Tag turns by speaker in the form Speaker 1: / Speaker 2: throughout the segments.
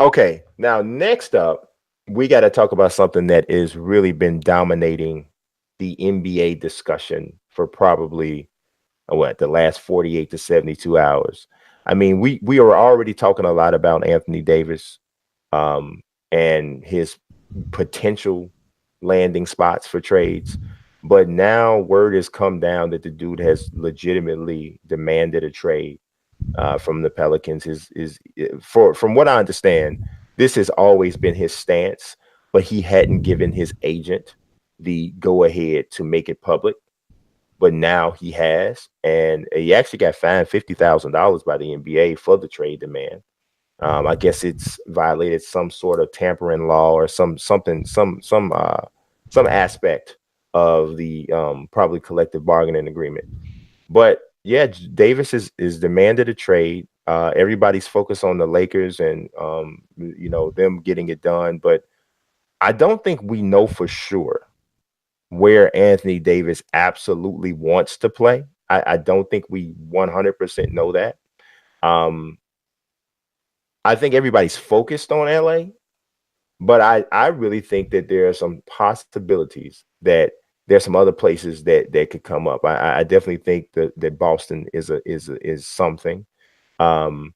Speaker 1: Okay, now next up, we got to talk about something that has really been dominating the NBA discussion for probably what the last 48 to 72 hours. I mean, we are already talking a lot about Anthony Davis um, and his potential landing spots for trades. But now word has come down that the dude has legitimately demanded a trade from the Pelicans. Is for from what I understand, this has always been his stance, but he hadn't given his agent the go ahead to make it public. But now he has, and he actually got fined $50,000 by the NBA for the trade demand. I guess it's violated some sort of tampering law or some aspect of the probably collective bargaining agreement. But yeah, Davis is demanded a trade. Everybody's focused on the Lakers and them getting it done, but I don't think we know for sure where Anthony Davis absolutely wants to play. I don't think we 100% know that. Um, I think everybody's focused on LA, but I really think that there are some possibilities that there's some other places that could come up. I definitely think that Boston is something. Um,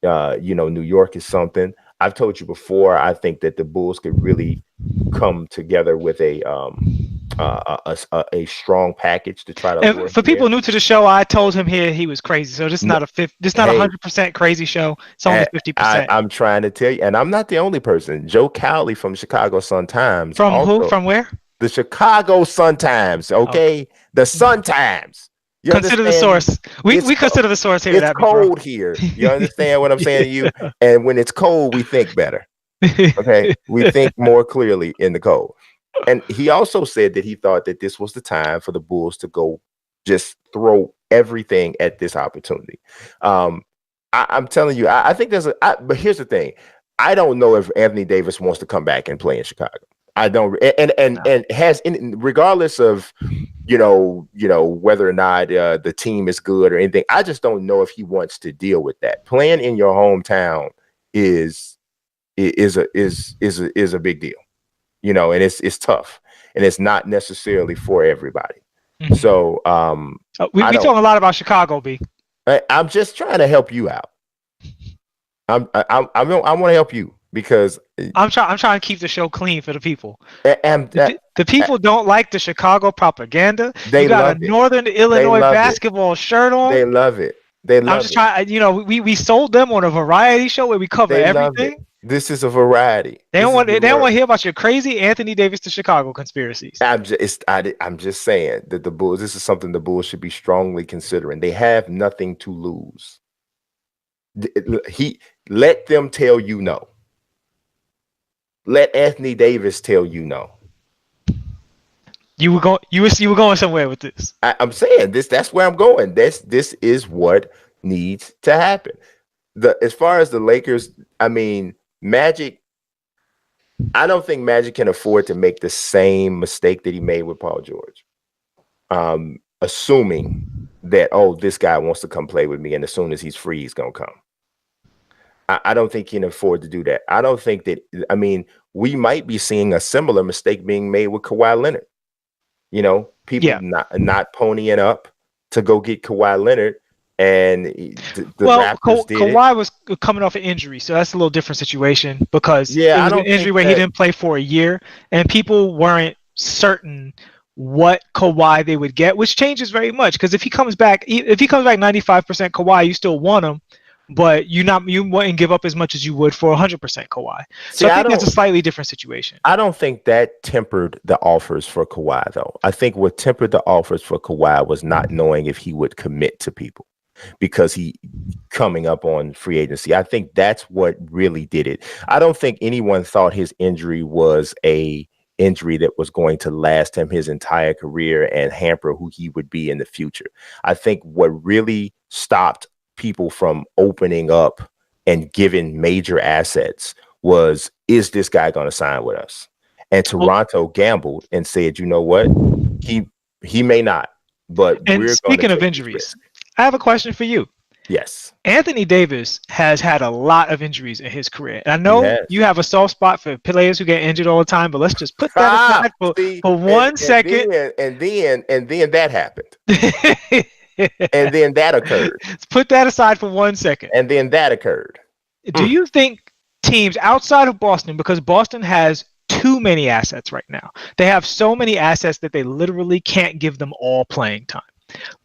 Speaker 1: New York is something. I've told you before. I think that the Bulls could really come together with a strong package to try to lure
Speaker 2: And for
Speaker 1: him there.
Speaker 2: people new to the show, I told him here he was crazy. So this is
Speaker 1: No,
Speaker 2: not this is not a
Speaker 1: hey,
Speaker 2: 100% crazy show. It's only 50%.
Speaker 1: I'm trying to tell you, and I'm not the only person. Joe Cowley from Chicago Sun Times,
Speaker 2: From who?
Speaker 1: also
Speaker 2: From where?
Speaker 1: the Chicago Sun Times.
Speaker 2: Oh,
Speaker 1: Okay, the Sun Times. You
Speaker 2: consider the
Speaker 1: understand?
Speaker 2: source. We
Speaker 1: It's
Speaker 2: we consider the source here,
Speaker 1: it's
Speaker 2: that big bro.
Speaker 1: cold here. You understand what I'm saying to you? And when it's cold, we think better. Okay, we think more clearly in the cold. And he also said that he thought that this was the time for the Bulls to go just throw everything at this opportunity. Um, I'm telling you, I think but here's the thing. I don't know if Anthony Davis wants to come back and play in Chicago. I don't, and has regardless of whether or not the team is good or anything. I just don't know if he wants to deal with that. Playing in your hometown is a big deal, and it's tough, and it's not necessarily for everybody.
Speaker 2: Mhm.
Speaker 1: So
Speaker 2: we talking a lot about Chicago, B.
Speaker 1: I'm just trying to help you out. I want to help you because
Speaker 2: I'm trying to keep the show clean for the people.
Speaker 1: and
Speaker 2: The people don't like the Chicago propaganda.
Speaker 1: they
Speaker 2: You got
Speaker 1: love
Speaker 2: a
Speaker 1: it.
Speaker 2: Northern
Speaker 1: They
Speaker 2: Illinois
Speaker 1: love it.
Speaker 2: basketball shirt on.
Speaker 1: They love it. They
Speaker 2: I'm
Speaker 1: love
Speaker 2: just
Speaker 1: it.
Speaker 2: trying. We sold them on a variety show where we cover
Speaker 1: They love it.
Speaker 2: everything.
Speaker 1: This is a variety.
Speaker 2: They don't
Speaker 1: This is
Speaker 2: want.
Speaker 1: the
Speaker 2: They don't want
Speaker 1: word.
Speaker 2: to hear about your crazy Anthony Davis to Chicago conspiracies.
Speaker 1: I'm just saying that the Bulls. This is something the Bulls should be strongly considering. They have nothing to lose. He let them tell you no. Let Anthony Davis tell you no.
Speaker 2: You were going. You were going somewhere with this.
Speaker 1: I'm saying this. That's where I'm going. This is what needs to happen. As far as the Lakers, I mean, Magic. I don't think Magic can afford to make the same mistake that he made with Paul George. Assuming that this guy wants to come play with me, and as soon as he's free, he's gonna come. I don't think he can afford to do that. I don't think that. I mean, we might be seeing a similar mistake being made with Kawhi Leonard. People not ponying up to go get Kawhi Leonard, and the Raptors did
Speaker 2: Kawhi was coming off an injury, so that's a little different situation because it was an injury where he didn't play for a year, and people weren't certain what Kawhi they would get, which changes very much because if he comes back 95% Kawhi, you still want him, but you wouldn't give up as much as you would for 100% Kawhi. So I think that's a slightly different situation.
Speaker 1: I don't think that tempered the offers for Kawhi, though. I think what tempered the offers for Kawhi was not knowing if he would commit to people because he coming up on free agency. I think that's what really did it. I don't think anyone thought his injury was a injury that was going to last him his entire career and hamper who he would be in the future. I think what really stopped people from opening up and giving major assets is this guy going to sign with us? And Toronto gambled and said, you know what? He may not, but
Speaker 2: and speaking of injuries, I have a question for you.
Speaker 1: Yes.
Speaker 2: Anthony Davis has had a lot of injuries in his career. And I know you have a soft spot for players who get injured all the time, but let's just put that aside for 1 second.
Speaker 1: And then that happened. And then that occurred.
Speaker 2: Let's put that aside for 1 second.
Speaker 1: And then that occurred.
Speaker 2: Do you think teams outside of Boston, because Boston has too many assets right now, they have so many assets that they literally can't give them all playing time.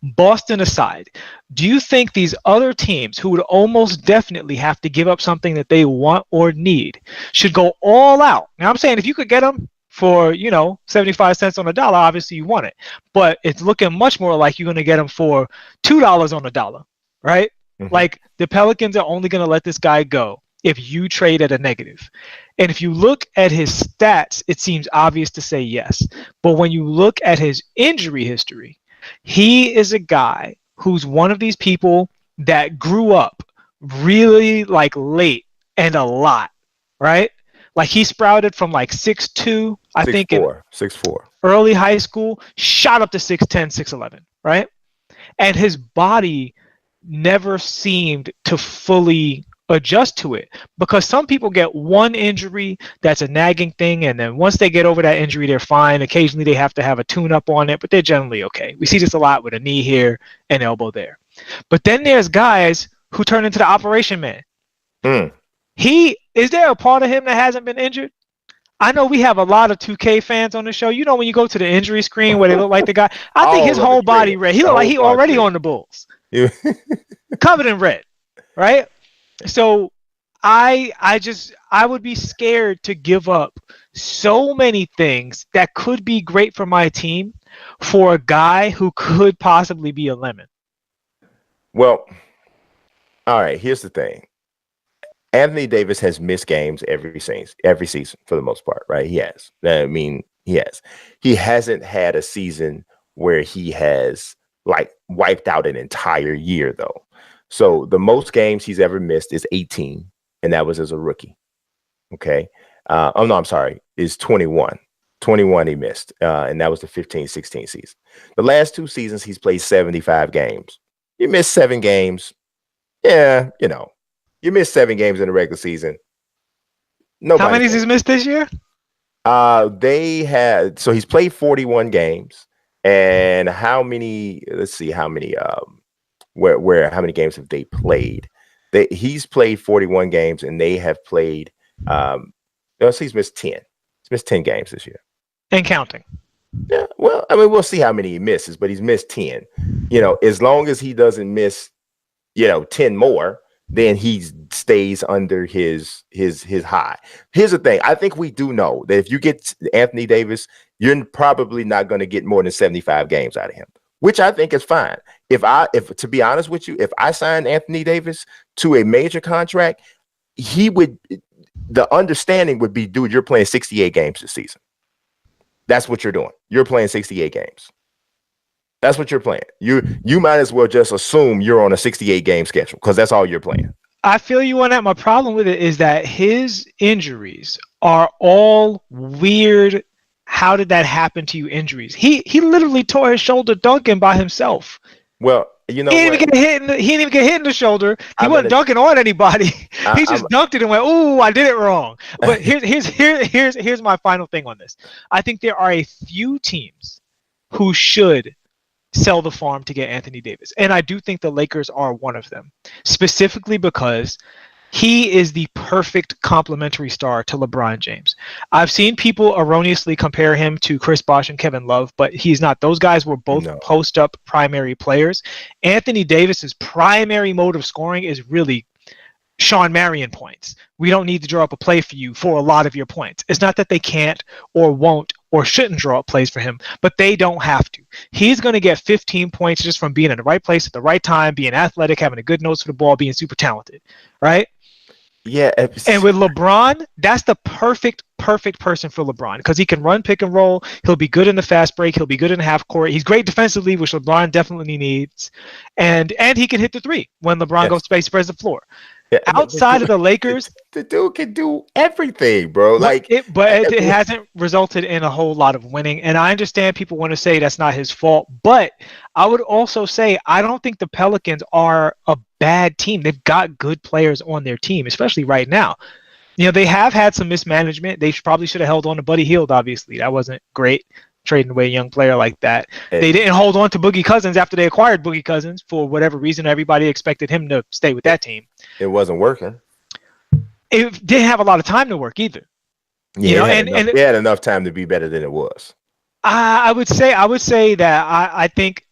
Speaker 2: Boston aside, do you think these other teams who would almost definitely have to give up something that they want or need should go all out? Now, I'm saying if you could get them for, 75 cents on the dollar, obviously you want it. But it's looking much more like you're going to get them for $2 on the dollar, right? Mm-hmm. Like the Pelicans are only going to let this guy go if you trade at a negative. And if you look at his stats, it seems obvious to say yes. But when you look at his injury history, he is a guy who's one of these people that grew up really late and a lot, right? Like he sprouted from 6'2", I think
Speaker 1: 6'4",
Speaker 2: early high school, shot up to 6'10", 6'11", right? And his body never seemed to fully adjust to it, because some people get one injury that's a nagging thing, and then once they get over that injury, they're fine. Occasionally they have to have a tune-up on it, but they're generally okay. We see this a lot with a knee here and elbow there. But then there's guys who turn into the operation man. Is there a part of him that hasn't been injured? I know we have a lot of 2K fans on the show. When you go to the injury screen where they look like the guy, I think his whole body red. He looked like he already on the Bulls. Covered in red, right? So I would be scared to give up so many things that could be great for my team for a guy who could possibly be a lemon.
Speaker 1: Well, all right, here's the thing. Anthony Davis has missed games every season for the most part, right? He has. He has. He hasn't had a season where he has wiped out an entire year, though. So the most games he's ever missed is 18, and that was as a rookie. Okay. I'm sorry. Is 21. 21 he missed, and that was the 15-16 season. The last 2 seasons, he's played 75 games. You missed 7 games. Yeah, you missed 7 games in the regular season.
Speaker 2: How many has he missed this year?
Speaker 1: So he's played 41 games. And how many, let's see, how many games have they played? He's played 41 games, and they have played, he's missed 10. He's missed 10 games this year.
Speaker 2: And counting.
Speaker 1: Yeah, well, we'll see how many he misses, but he's missed 10. As long as he doesn't miss, 10 more, then he stays under his high. Here's the thing. I think we do know that if you get Anthony Davis, you're probably not going to get more than 75 games out of him, which I think is fine. If to be honest with you, if I signed Anthony Davis to a major contract, the understanding would be, dude, you're playing 68 games this season. That's what you're doing. You're playing 68 games. That's what you're playing. You might as well just assume you're on a 68 game schedule, because that's all you're playing.
Speaker 2: I feel you on that. My problem with it is that his injuries are all weird. How did that happen to you? Injuries. He literally tore his shoulder dunking by himself.
Speaker 1: Well,
Speaker 2: he didn't even get hit in the shoulder. He wasn't dunking on anybody. He just dunked it and went, "Ooh, I did it wrong." But here's my final thing on this. I think there are a few teams who should sell the farm to get Anthony Davis, and I do think the Lakers are one of them, specifically because he is the perfect complementary star to LeBron James. I've seen people erroneously compare him to Chris Bosh and Kevin Love, but he's not. Those guys were both post-up primary players. Anthony Davis's primary mode of scoring is really Sean Marion points. We don't need to draw up a play for you for a lot of your points. It's not that they can't or won't or shouldn't draw up plays for him, but they don't have to. He's going to get 15 points just from being in the right place at the right time, being athletic, having a good nose for the ball, being super talented, right?
Speaker 1: Yeah.
Speaker 2: And with LeBron, that's the perfect person for LeBron, because he can run pick and roll. He'll be good in the fast break. He'll be good in the half court. He's great defensively, which LeBron definitely needs. And he can hit the three when LeBron goes to space, spreads the floor. outside of the Lakers,
Speaker 1: the dude can do everything, bro.
Speaker 2: It hasn't resulted in a whole lot of winning. And I understand people want to say that's not his fault, but I would also say I don't think the Pelicans are a bad team. They've got good players on their team, especially right now. They have had some mismanagement. They probably should have held on to Buddy Hield, obviously. That wasn't great, trading away a young player like that. They didn't hold on to Boogie Cousins after they acquired Boogie Cousins. For whatever reason, everybody expected him to stay with that team.
Speaker 1: It wasn't working.
Speaker 2: It didn't have a lot of time to work either.
Speaker 1: Yeah, it had enough time to be better than it was.
Speaker 2: I would say that I think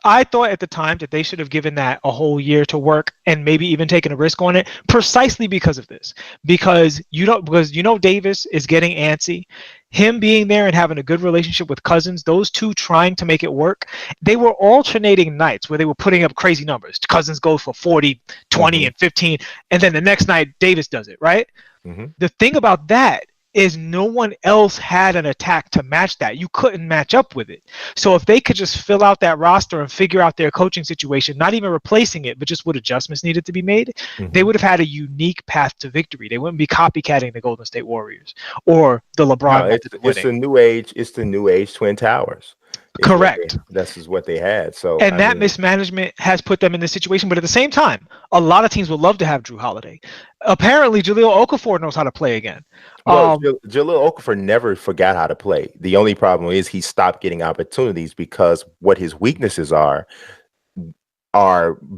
Speaker 2: I thought at the time that they should have given that a whole year to work and maybe even taken a risk on it, precisely because of this. Because Davis is getting antsy. Him being there and having a good relationship with Cousins, those two trying to make it work, they were alternating nights where they were putting up crazy numbers. Cousins goes for 40, 20, and 15, and then the next night Davis does it, right? Mm-hmm. The thing about that is no one else had an attack to match that. You couldn't match up with it. So if they could just fill out that roster and figure out their coaching situation, not even replacing it, but just what adjustments needed to be made, they would have had a unique path to victory. They wouldn't be copycatting the Golden State Warriors or the LeBron method of winning.
Speaker 1: It's the new age. It's the new age Twin Towers.
Speaker 2: Correct.
Speaker 1: This is what they had. So
Speaker 2: mismanagement has put them in this situation. But at the same time, a lot of teams would love to have Drew Holiday. Apparently, Jahlil Okafor knows how to play again.
Speaker 1: Well, Jahlil Okafor never forgot how to play. The only problem is he stopped getting opportunities because what his weaknesses are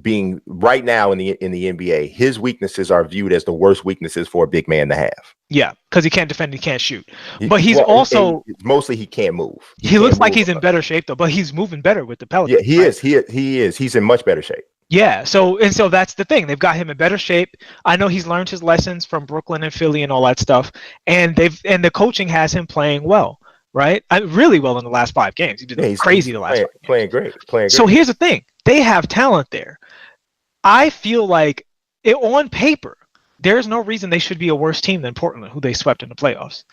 Speaker 1: being right now in the NBA. His weaknesses are viewed as the worst weaknesses for a big man to have.
Speaker 2: Yeah, because he can't defend, he can't shoot. But he's also
Speaker 1: mostly he can't move.
Speaker 2: He looks like he's in better shape though, but he's moving better with the Pelicans.
Speaker 1: Yeah, he is. He's in much better shape.
Speaker 2: Yeah, so that's the thing. They've got him in better shape. I know he's learned his lessons from Brooklyn and Philly and all that stuff, and the coaching has him playing well, right? Really well in the last 5 games. He did crazy the last 5 games.
Speaker 1: Playing great.
Speaker 2: So here's the thing: they have talent there. I feel like on paper, there's no reason they should be a worse team than Portland, who they swept in the playoffs.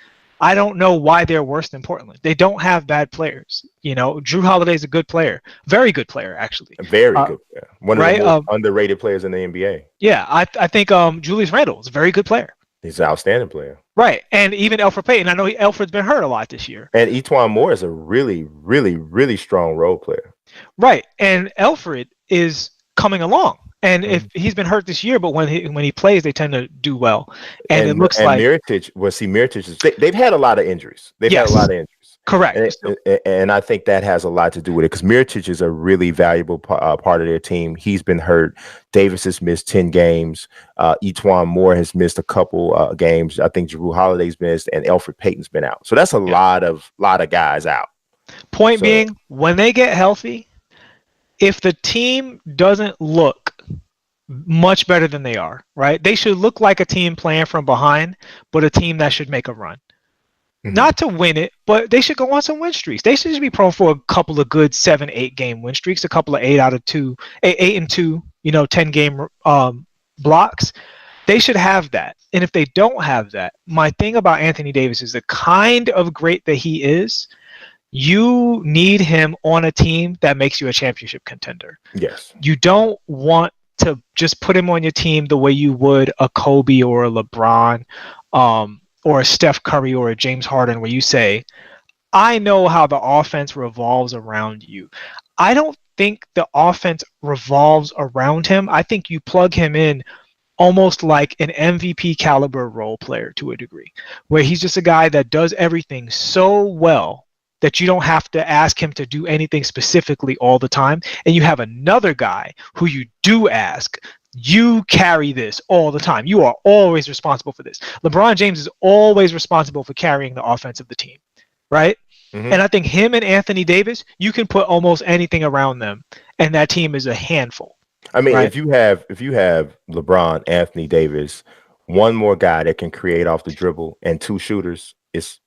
Speaker 2: I don't know why they're worse than Portland. They don't have bad players. Drew Holiday's a good player. Very good player, actually.
Speaker 1: A very good player. One of the most underrated players in the NBA.
Speaker 2: Yeah, I think Julius Randle is a very good player.
Speaker 1: He's an outstanding player.
Speaker 2: Right, and even Elfrid Payton. I know Elfrid's been hurt a lot this year.
Speaker 1: And Etuan Moore is a really, really, really strong role player.
Speaker 2: Right, and Elfrid is coming along. And if he's been hurt this year, but when he plays, they tend to do well. And it looks like
Speaker 1: Mirotic they've had a lot of injuries. Had a lot of injuries.
Speaker 2: Correct.
Speaker 1: And I think that has a lot to do with it because Mirotic is a really valuable part of their team. He's been hurt. Davis has missed 10 games. Etuan Moore has missed a couple games. I think Drew Holiday's missed, and Elfrid Payton's been out. So that's a lot of guys out.
Speaker 2: Point being, when they get healthy, if the team doesn't look much better than they are, right? They should look like a team playing from behind, but a team that should make a run. Not to win it, but they should go on some win streaks. They should just be prone for a couple of good 7-8 game win streaks, a couple of 8 and 2, 10 game blocks. They should have that. And if they don't have that, my thing about Anthony Davis is the kind of great that he is, you need him on a team that makes you a championship contender.
Speaker 1: Yes.
Speaker 2: You don't want to just put him on your team the way you would a Kobe or a LeBron or a Steph Curry or a James Harden, where you say, I know how the offense revolves around you. I don't think the offense revolves around him. I think you plug him in almost like an MVP caliber role player to a degree, where he's just a guy that does everything so well that you don't have to ask him to do anything specifically all the time. And you have another guy who you do ask, you carry this all the time. You are always responsible for this. LeBron James is always responsible for carrying the offense of the team, right? And I think him and Anthony Davis, you can put almost anything around them, and that team is a handful.
Speaker 1: I mean,
Speaker 2: right?
Speaker 1: if you have LeBron, Anthony Davis, one more guy that can create off the dribble, and 2 shooters, it's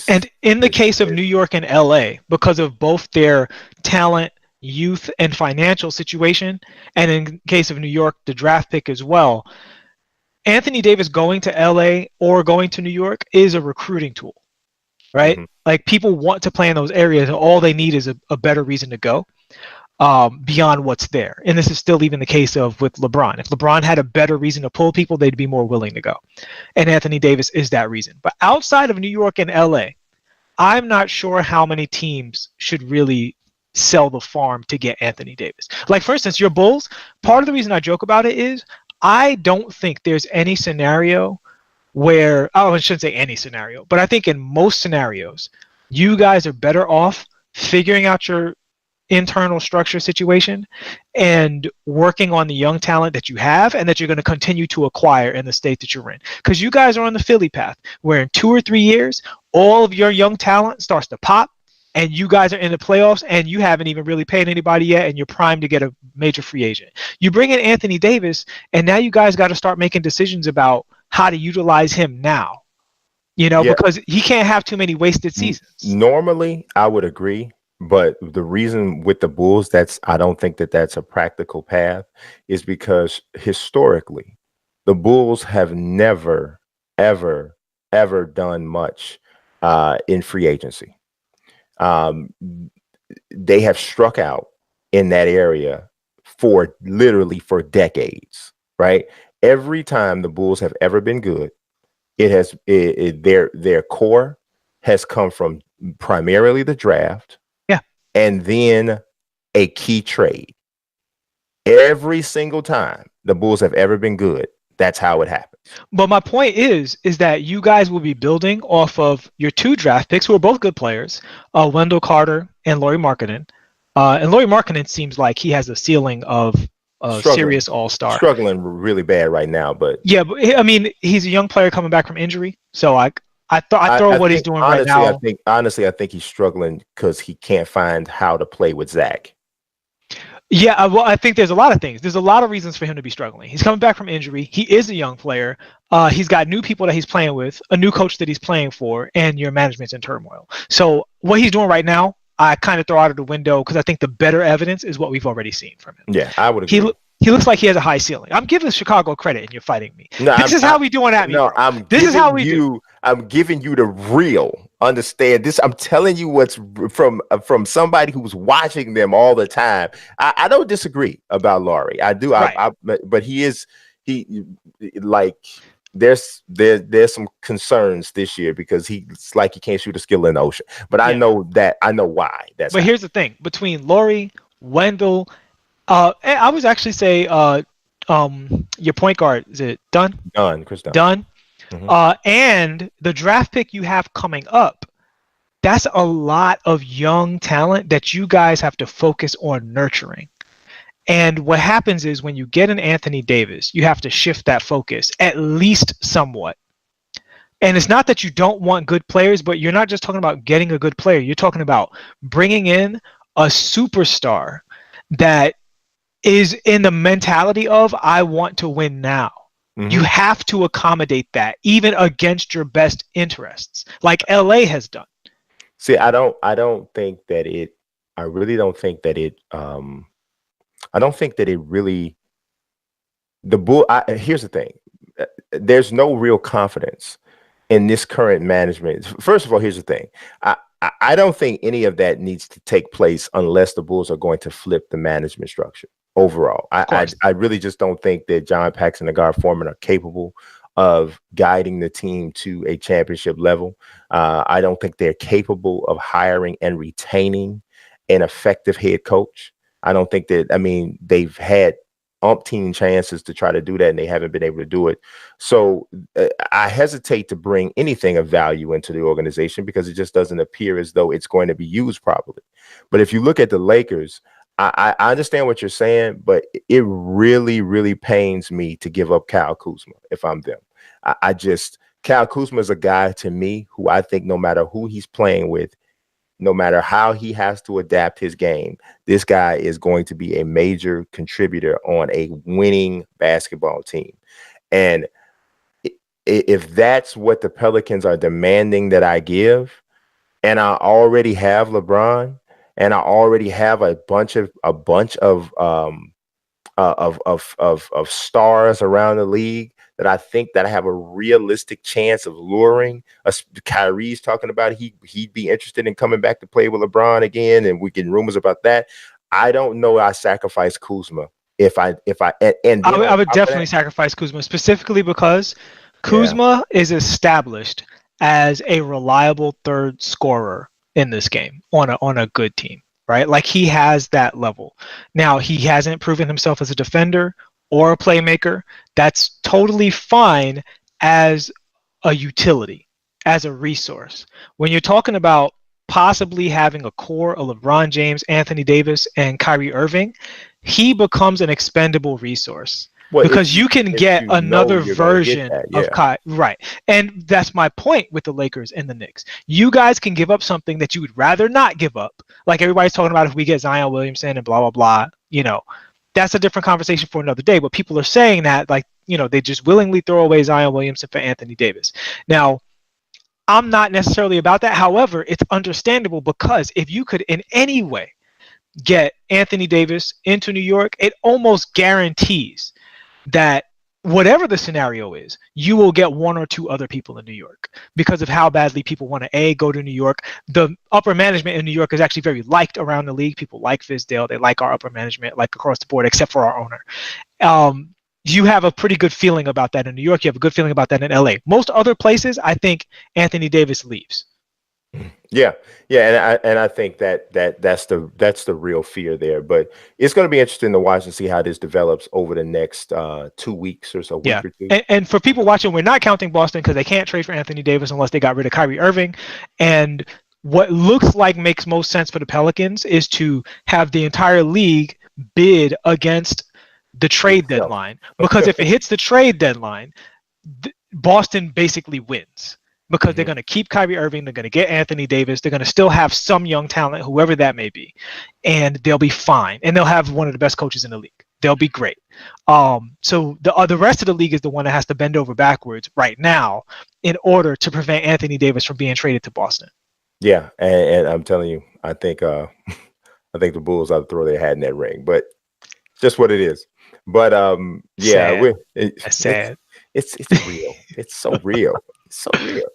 Speaker 2: and in the case of New York and LA, because of both their talent, youth, and financial situation, and in case of New York, the draft pick as well, Anthony Davis going to LA or going to New York is a recruiting tool, right? Like, people want to play in those areas, and all they need is a better reason to go. beyond what's there. And this is still even the case of with LeBron. If LeBron had a better reason to pull people, they'd be more willing to go. And Anthony Davis is that reason. But outside of New York and LA, I'm not sure how many teams should really sell the farm to get Anthony Davis. Like, for instance, your Bulls, part of the reason I joke about it is I don't think there's any scenario where, oh, I shouldn't say any scenario, but I think in most scenarios, you guys are better off figuring out your internal structure situation and working on the young talent that you have and that you're going to continue to acquire in the state that you're in. Because you guys are on the Philly path where in 2 or 3 years, all of your young talent starts to pop and you guys are in the playoffs and you haven't even really paid anybody yet and you're primed to get a major free agent. You bring in Anthony Davis and now you guys got to start making decisions about how to utilize him now, because he can't have too many wasted seasons.
Speaker 1: Normally, I would agree. But the reason with the Bulls, I don't think that's a practical path, is because historically, the Bulls have never, ever, ever done much in free agency. They have struck out in that area for decades, right? Every time the Bulls have ever been good, their core has come from primarily the draft. And then a key trade. Every single time the Bulls have ever been good, that's how it happens.
Speaker 2: But my point is that you guys will be building off of your 2 draft picks, who are both good players, Wendell Carter and Lauri Markkanen. And Lauri Markkanen seems like he has a ceiling of a serious all-star.
Speaker 1: Struggling really bad right now, but
Speaker 2: yeah, but I mean, he's a young player coming back from injury, so I throw what he's doing right now.
Speaker 1: I think he's struggling because he can't find how to play with Zach.
Speaker 2: Yeah, well, I think there's a lot of things. There's a lot of reasons for him to be struggling. He's coming back from injury. He is a young player. He's got new people that he's playing with, a new coach that he's playing for, and your management's in turmoil. So what he's doing right now, I kind of throw out of the window because I think the better evidence is what we've already seen from him.
Speaker 1: Yeah, I would agree.
Speaker 2: He looks like he has a high ceiling. I'm giving Chicago credit, and you're fighting me. No, this is how we doing at me.
Speaker 1: No, I'm giving you the real. Understand this? I'm telling you what's from somebody who's watching them all the time. I don't disagree about Lauri. I do. Right. But there's some concerns this year because he's like he can't shoot a skill in the ocean. But I know why.
Speaker 2: But here's the thing: between Lauri, Wendell. I was actually say your point guard, is it Dunn?
Speaker 1: Chris Dunn.
Speaker 2: Dunn. Mm-hmm. And the draft pick you have coming up, that's a lot of young talent that you guys have to focus on nurturing. And what happens is when you get an Anthony Davis, you have to shift that focus at least somewhat. And it's not that you don't want good players, but you're not just talking about getting a good player. You're talking about bringing in a superstar that is in the mentality of I want to win now. Mm-hmm. You have to accommodate that even against your best interests, like LA has done.
Speaker 1: See, I really don't think that it really here's the thing. There's no real confidence in this current management. First of all, here's the thing. I don't think any of that needs to take place unless the Bulls are going to flip the management structure overall. I really just don't think that John Paxson and Gar Forman are capable of guiding the team to a championship level. I don't think they're capable of hiring and retaining an effective head coach. I don't think that, they've had umpteen chances to try to do that and they haven't been able to do it. So I hesitate to bring anything of value into the organization because it just doesn't appear as though it's going to be used properly. But if you look at the Lakers, I understand what you're saying, but it really, really pains me to give up Kyle Kuzma if I'm them. Kyle Kuzma is a guy to me who I think no matter who he's playing with, no matter how he has to adapt his game, this guy is going to be a major contributor on a winning basketball team. And if that's what the Pelicans are demanding that I give, and I already have LeBron, and I already have a bunch of stars around the league that I think that I have a realistic chance of luring. Kyrie's talking about he'd be interested in coming back to play with LeBron again, and we get rumors about that. I don't know. I sacrifice Kuzma if I
Speaker 2: I would definitely sacrifice Kuzma, specifically because Kuzma is established as a reliable third scorer in this game on a good team, right? Like he has that level. Now he hasn't proven himself as a defender or a playmaker. That's totally fine as a utility, as a resource. When you're talking about possibly having a core of LeBron James, Anthony Davis, and Kyrie Irving, he becomes an expendable resource. Well, because you can get another version of Kai, right? And that's my point with the Lakers and the Knicks. You guys can give up something that you would rather not give up. Like everybody's talking about, if we get Zion Williamson and blah blah blah, you know, that's a different conversation for another day. But people are saying that, like, you know, they just willingly throw away Zion Williamson for Anthony Davis. Now, I'm not necessarily about that. However, it's understandable, because if you could in any way get Anthony Davis into New York, it almost guarantees that whatever the scenario is, you will get one or two other people in New York, because of how badly people want to go to New York. The upper management in New York is actually very liked around the league. People like Fizdale. They like our upper management, like across the board, except for our owner. You have a pretty good feeling about that in New York. You have a good feeling about that in LA. Most other places, I think Anthony Davis leaves.
Speaker 1: Yeah, and I think that's the real fear there. But it's going to be interesting to watch and see how this develops over the next 2 weeks or so.
Speaker 2: Yeah, and for people watching, we're not counting Boston, because they can't trade for Anthony Davis unless they got rid of Kyrie Irving. And what looks like makes most sense for the Pelicans is to have the entire league bid against the trade deadline, because if it hits the trade deadline, Boston basically wins, because they're going to keep Kyrie Irving, they're going to get Anthony Davis, they're going to still have some young talent, whoever that may be, and they'll be fine, and they'll have one of the best coaches in the league. They'll be great. So the rest of the league is the one that has to bend over backwards right now in order to prevent Anthony Davis from being traded to Boston.
Speaker 1: Yeah, and I'm telling you, I think the Bulls ought to throw their hat in that ring, but it's just what it is. But yeah,
Speaker 2: sad.
Speaker 1: It's real. It's so real. It's so real.